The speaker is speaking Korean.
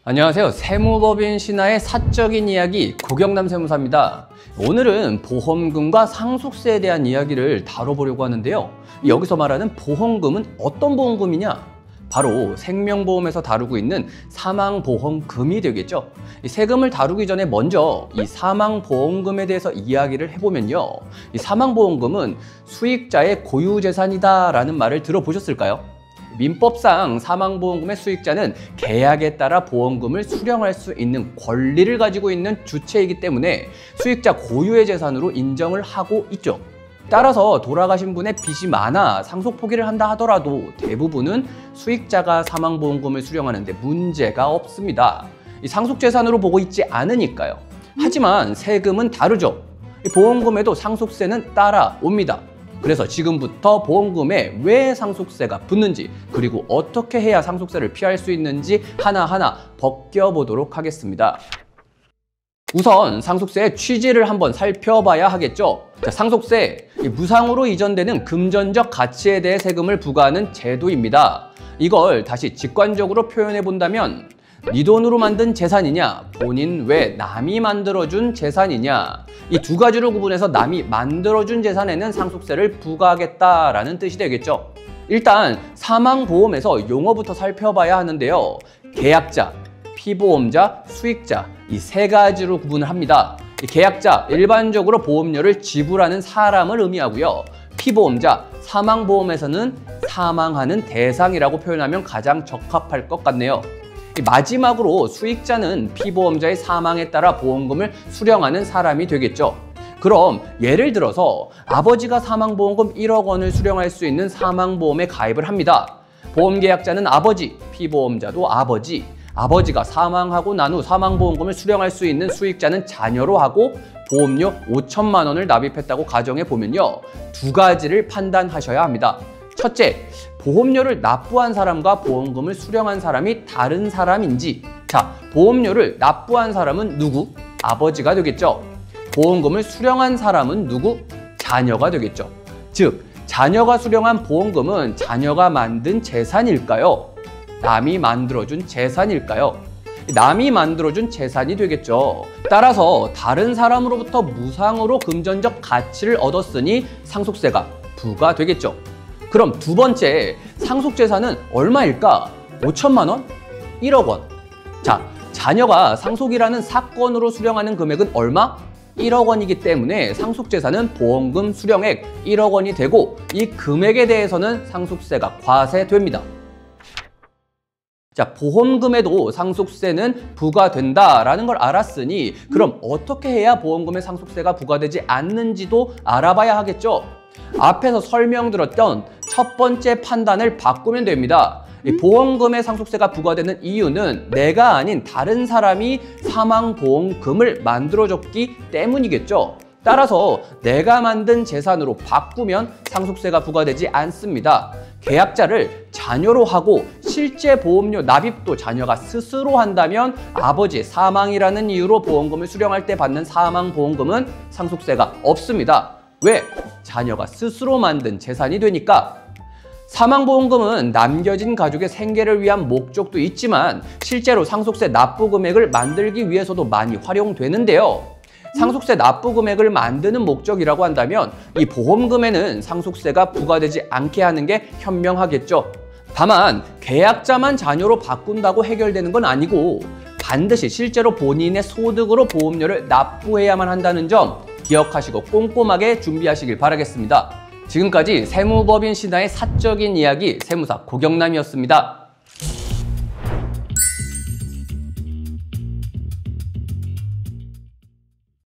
안녕하세요. 세무법인 신하의 사적인 이야기 고경남 세무사입니다. 오늘은 보험금과 상속세에 대한 이야기를 다뤄보려고 하는데요. 여기서 말하는 보험금은 어떤 보험금이냐? 바로 생명보험에서 다루고 있는 사망보험금이 되겠죠. 이 세금을 다루기 전에 먼저 이 사망보험금에 대해서 이야기를 해보면요. 이 사망보험금은 수익자의 고유재산이다 라는 말을 들어보셨을까요? 민법상 사망보험금의 수익자는 계약에 따라 보험금을 수령할 수 있는 권리를 가지고 있는 주체이기 때문에 수익자 고유의 재산으로 인정을 하고 있죠. 따라서 돌아가신 분의 빚이 많아 상속 포기를 한다 하더라도 대부분은 수익자가 사망보험금을 수령하는데 문제가 없습니다. 이 상속재산으로 보고 있지 않으니까요. 하지만 세금은 다르죠. 보험금에도 상속세는 따라옵니다. 그래서 지금부터 보험금에 왜 상속세가 붙는지, 그리고 어떻게 해야 상속세를 피할 수 있는지 하나하나 벗겨보도록 하겠습니다. 우선 상속세의 취지를 한번 살펴봐야 하겠죠. 자, 상속세, 무상으로 이전되는 금전적 가치에 대해 세금을 부과하는 제도입니다. 이걸 다시 직관적으로 표현해 본다면 네 돈으로 만든 재산이냐, 본인 외 남이 만들어준 재산이냐, 이 두 가지로 구분해서 남이 만들어준 재산에는 상속세를 부과하겠다라는 뜻이 되겠죠. 일단 사망보험에서 용어부터 살펴봐야 하는데요. 계약자, 피보험자, 수익자, 이 세 가지로 구분을 합니다. 이 계약자, 일반적으로 보험료를 지불하는 사람을 의미하고요. 피보험자, 사망보험에서는 사망하는 대상이라고 표현하면 가장 적합할 것 같네요. 마지막으로 수익자는 피보험자의 사망에 따라 보험금을 수령하는 사람이 되겠죠. 그럼 예를 들어서 아버지가 사망보험금 1억 원을 수령할 수 있는 사망보험에 가입을 합니다. 보험계약자는 아버지, 피보험자도 아버지, 아버지가 사망하고 난 후 사망보험금을 수령할 수 있는 수익자는 자녀로 하고 보험료 5천만 원을 납입했다고 가정해 보면요. 두 가지를 판단하셔야 합니다. 첫째, 보험료를 납부한 사람과 보험금을 수령한 사람이 다른 사람인지. 자, 보험료를 납부한 사람은 누구? 아버지가 되겠죠. 보험금을 수령한 사람은 누구? 자녀가 되겠죠. 즉, 자녀가 수령한 보험금은 자녀가 만든 재산일까요? 남이 만들어준 재산일까요? 남이 만들어준 재산이 되겠죠. 따라서 다른 사람으로부터 무상으로 금전적 가치를 얻었으니 상속세가 부과되겠죠. 그럼 두 번째, 상속재산은 얼마일까? 5천만 원? 1억 원? 자, 자녀가 상속이라는 사건으로 수령하는 금액은 얼마? 1억 원이기 때문에 상속재산은 보험금 수령액 1억 원이 되고 이 금액에 대해서는 상속세가 과세됩니다. 자, 보험금에도 상속세는 부과된다라는 걸 알았으니 그럼 어떻게 해야 보험금에 상속세가 부과되지 않는지도 알아봐야 하겠죠. 앞에서 설명드렸던 첫 번째 판단을 바꾸면 됩니다. 이 보험금에 상속세가 부과되는 이유는 내가 아닌 다른 사람이 사망보험금을 만들어줬기 때문이겠죠. 따라서 내가 만든 재산으로 바꾸면 상속세가 부과되지 않습니다. 계약자를 자녀로 하고 실제 보험료 납입도 자녀가 스스로 한다면 아버지의 사망이라는 이유로 보험금을 수령할 때 받는 사망보험금은 상속세가 없습니다. 왜? 자녀가 스스로 만든 재산이 되니까. 사망보험금은 남겨진 가족의 생계를 위한 목적도 있지만 실제로 상속세 납부 금액을 만들기 위해서도 많이 활용되는데요. 상속세 납부 금액을 만드는 목적이라고 한다면 이 보험금에는 상속세가 부과되지 않게 하는 게 현명하겠죠. 다만 계약자만 자녀로 바꾼다고 해결되는 건 아니고 반드시 실제로 본인의 소득으로 보험료를 납부해야만 한다는 점 기억하시고 꼼꼼하게 준비하시길 바라겠습니다. 지금까지 세무법인 신하의 사적인 이야기 세무사 고경남이었습니다.